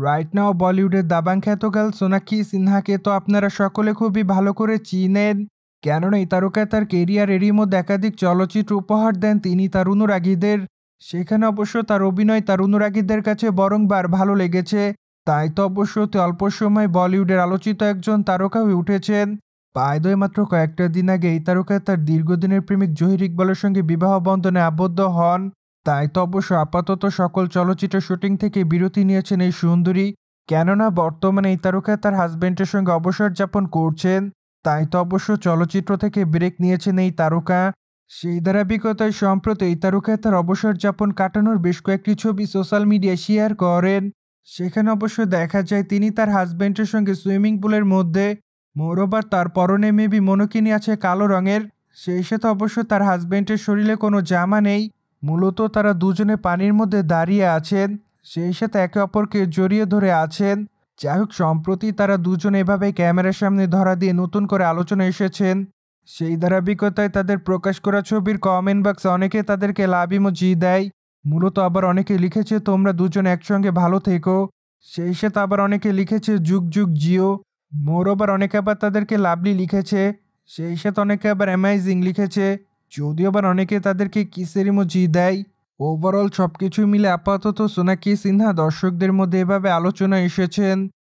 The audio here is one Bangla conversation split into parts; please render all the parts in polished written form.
রাইট নাও বলিউডের দাবাং খ্যাত গার্ল সোনাক্ষী সিনহাকে তো আপনারা সকলে খুবই ভালো করে চিনেন। কেননা এই তারকা তার কেরিয়ার এরই মধ্যে একাধিক চলচ্চিত্র উপহার দেন তিনি তার অনুরাগীদের। সেখানে অবশ্য তার অভিনয় তার অনুরাগীদের কাছে বরংবার ভালো লেগেছে। তাই তো অবশ্য অতি অল্প সময় বলিউডের আলোচিত একজন তারকা হয়ে উঠেছেন। পায় দয়ে মাত্র কয়েকটা দিন আগে এই তারকা তার দীর্ঘদিনের প্রেমিক জহির ইকবালের সঙ্গে বিবাহ বন্ধনে আবদ্ধ হন। তাই তো অবশ্য আপাতত সকল চলচ্চিত্র শুটিং থেকে বিরতি নিয়েছেন এই সুন্দরী। কেননা বর্তমানে এই তারকা তার হাজবেন্ডের সঙ্গে অবসর যাপন করছেন। তাই তো অবশ্য চলচ্চিত্র থেকে ব্রেক নিয়েছেন এই তারকা। সেই ধারাবাহিকতায় সম্প্রতি এই তারকা তার অবসর যাপন কাটানোর বেশ কয়েকটি ছবি সোশ্যাল মিডিয়ায় শেয়ার করেন। সেখানে অবশ্য দেখা যায় তিনি তার হাজবেন্ডের সঙ্গে সুইমিং পুলের মধ্যে। মোরওভার তার পরনে মেবি মনোকিনি আছে কালো রঙের। সেই সাথে অবশ্য তার হাজবেন্ডের শরীরে কোনো জামা নেই। মূলত তারা দুজনে পানির মধ্যে দাঁড়িয়ে আছেন। সেই সাথে একে অপরকে জড়িয়ে ধরে আছেন। যাই হোক, সম্প্রতি তারা দুজন এভাবে ক্যামেরার সামনে ধরা দিয়ে নতুন করে আলোচনা এসেছেন। সেই ধারাবাহিকতায় তাদের প্রকাশ করা ছবির কমেন্ট বক্সে অনেকে তাদেরকে লাভ ইমোজি দেয়। মূলত আবার অনেকে লিখেছে তোমরা দুজন একসঙ্গে ভালো থেকো। সেই সাথে আবার অনেকে লিখেছে যুগ যুগ জিও। মোরওভার অনেকে আবার তাদেরকে লাভলি লিখেছে। সেই সাথে অনেকে আবার অ্যামাইজিং লিখেছে। যদিও আবার অনেকে তাদেরকে কিসের ইমোজি দেয়। ওভারঅল সবকিছু মিলে আপাতত সোনাক্ষী সিনহা দর্শকদের মধ্যে এভাবে আলোচনা এসেছেন।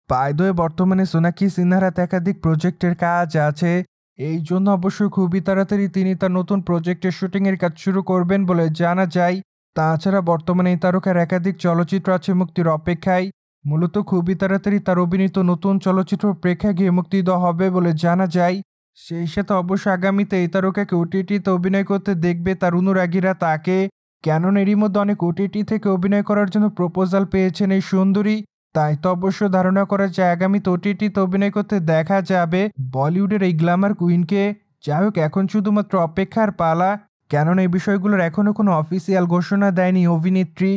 বাই দ্য ওয়ে, বর্তমানে সোনাক্ষী সিনহার হাতে একাধিক প্রজেক্টের কাজ আছে। এই জন্য অবশ্য খুবই তাড়াতাড়ি তিনি তার নতুন প্রজেক্টের শুটিংয়ের কাজ শুরু করবেন বলে জানা যায়। তাছাড়া বর্তমানে এই তারকার একাধিক চলচ্চিত্র আছে মুক্তির অপেক্ষায়। মূলত খুবই তাড়াতাড়ি তার অভিনীত নতুন চলচ্চিত্র প্রেক্ষাগৃহে মুক্তি দেওয়া হবে বলে জানা যায়। সেই সাথে অবশ্য আগামীতে এই তারকাকে ওটিটিতে অভিনয় করতে দেখবে তার অনুরাগীরা তাকে। কেননা এরই মধ্যে অনেক ওটিটি থেকে অভিনয় করার জন্য প্রপোজাল পেয়েছেন এই সুন্দরী। তাই তো অবশ্য ধারণা করা যায় আগামীতে ওটিটিতে অভিনয় করতে দেখা যাবে বলিউডের এই গ্ল্যামার কুইনকে। যাই হোক, এখন শুধুমাত্র অপেক্ষার পালা। কেননা এই বিষয়গুলোর এখনও কোনো অফিসিয়াল ঘোষণা দেয়নি অভিনেত্রী।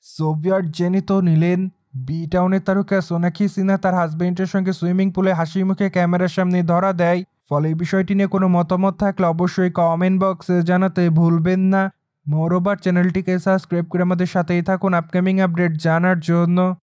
সোভিয়েট জেনে তো নিলেন। বি টাউনের তারকা সোনাক্ষী সিনহা তার হাজবেন্ডের সঙ্গে সুইমিং পুলে হাসি মুখে ক্যামেরার সামনে ধরা দেয়। ফলে এই বিষয়টি নিয়ে কোনো মতামত থাকলে অবশ্যই কমেন্ট বক্সে জানাতে ভুলবেন না। মোরওভার চ্যানেলটিকে সাবস্ক্রাইব করে আমাদের সাথেই থাকুন আপকামিং আপডেট জানার জন্য।